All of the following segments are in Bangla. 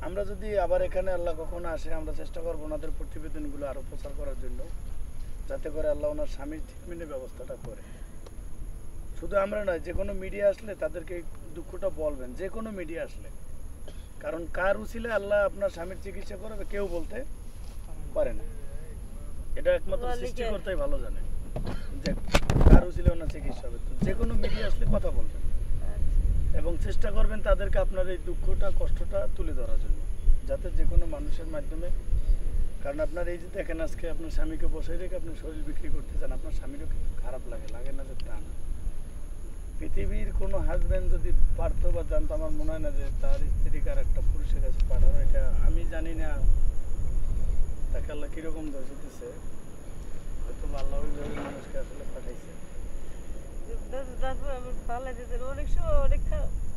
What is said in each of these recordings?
আমরা যদি আবার এখানে আল্লাহ কখনো আসে, আমরা চেষ্টা করবো ওনাদের প্রতিবেদনগুলো আরো প্রচার করার জন্য, যাতে করে আল্লাহ ওনার স্বামীর ট্রিটমেন্টের ব্যবস্থাটা করে। শুধু আমরা নয়, যে কোনো মিডিয়া আসলে তাদেরকে দুঃখটা বলবেন, যে কোনো মিডিয়া আসলে। কারণ কার উচিলে আল্লাহ আপনার স্বামীর চিকিৎসা করবে কেউ বলতে পারে না। এটা একমাত্র সৃষ্টিকর্তাই ভালো জানে যে কার উচিলে ওনার চিকিৎসা হবে। তো যে কোনো মিডিয়া আসলে কথা বলবেন এবং চেষ্টা করবেন তাদেরকে আপনার এই দুঃখটা কষ্টটা তুলে ধরার জন্য, যাতে যে কোনো মানুষের মাধ্যমে। কারণ আপনার এই যে দেখেন আজকে আপনার স্বামীকে বসাই রেখে আপনি শরীর বিক্রি করতে চান, আপনার স্বামীরও কিন্তু খারাপ লাগে, লাগে না যে তা না। পৃথিবীর কোনো হাজব্যান্ড যদি পারতো বা জানতো, আমার মনে হয় না যে তার স্ত্রীকে আর একটা পুরুষের কাছে পাঠানো। এটা আমি জানি না তাকে আল্লাহ কীরকম দোষ দিতেছে, হয়তো আল্লাহ ওইভাবে মানুষকে আসলে পাঠাইছে। অনেক সময় অনেক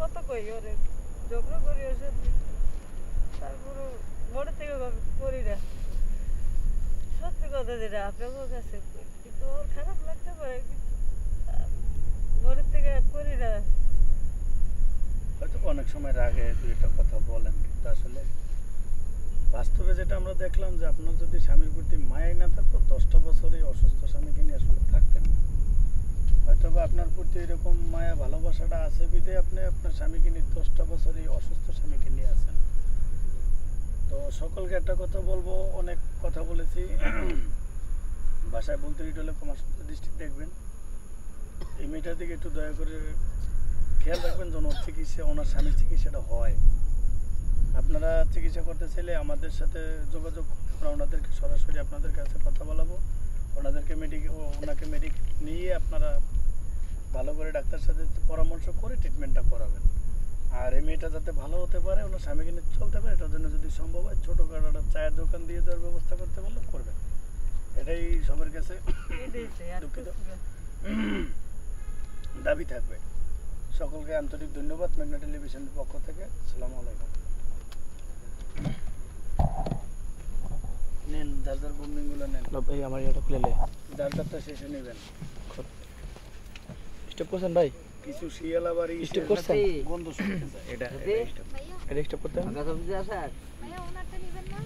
কথা কই, অনেক ঝগড়া করি ওর সাথে, তারপরে মনে থেকে করি না, সত্যি কথা যেটা আপনার কাছে, কিন্তু ওর খারাপ লাগতে পারে, মনের থেকে করি না। হয়তো অনেক সময় রাগে দুইটা কথা বলেন, কিন্তু আসলে বাস্তবে যেটা আমরা দেখলাম যে আপনার যদি স্বামীর প্রতি মায়াই না থাকতো 10টা বছর এই অসুস্থ স্বামীকে নিয়ে আসলে থাকতেন না। হয়তো বা আপনার প্রতি এরকম মায়া ভালোবাসাটা আছে বিধে আপনি আপনার স্বামীকে নিয়ে 10টা বছর এই অসুস্থ স্বামীকে নিয়ে আছেন। তো সকলকে একটা কথা বলবো, অনেক কথা বলেছি, বাসায় বলতে হলে ক্ষমা দৃষ্টি দেখবেন। এই মেয়েটার দিকে একটু দয়া করে খেয়াল রাখবেন যেন ওর চিকিৎসা, ওনার স্বামীর চিকিৎসাটা হয়। আপনারা চিকিৎসা করতে চাইলে আমাদের সাথে যোগাযোগ, আমরা ওনাদেরকে সরাসরি আপনাদের কাছে কথা বলাবো, ওনাদেরকে ওনাকে মেডিকেল নিয়ে আপনারা ভালো করে ডাক্তার সাথে পরামর্শ করে ট্রিটমেন্টটা করাবেন। আর এই মেয়েটা যাতে ভালো হতে পারে, ওনার স্বামীকে নিয়ে চলতে পারে, এটার জন্য যদি সম্ভব হয় ছোটোখাটো একটা চায়ের দোকান দিয়ে দেওয়ার ব্যবস্থা করতে পারলে করবেন। এটাই সবার কাছে দুঃখিত দাবি থাকবে। সকলকে আন্তরিক ধন্যবাদ মেঘনা টেলিভিশনের পক্ষ থেকে। আসসালামু আলাইকুম। নেন যার যার বুমিংগুলো নেন, ভাই আমার এটা খুলে লে, যার যারটা শেষে নেবেন। স্টপ করছেন ভাই? কিছু শিয়াল আবার স্টপ করছেন, বন্ধ শুনতে চায়, এটা এটা স্টপ করতে হবে। ভাইয়া ওনারটা নেবেন না?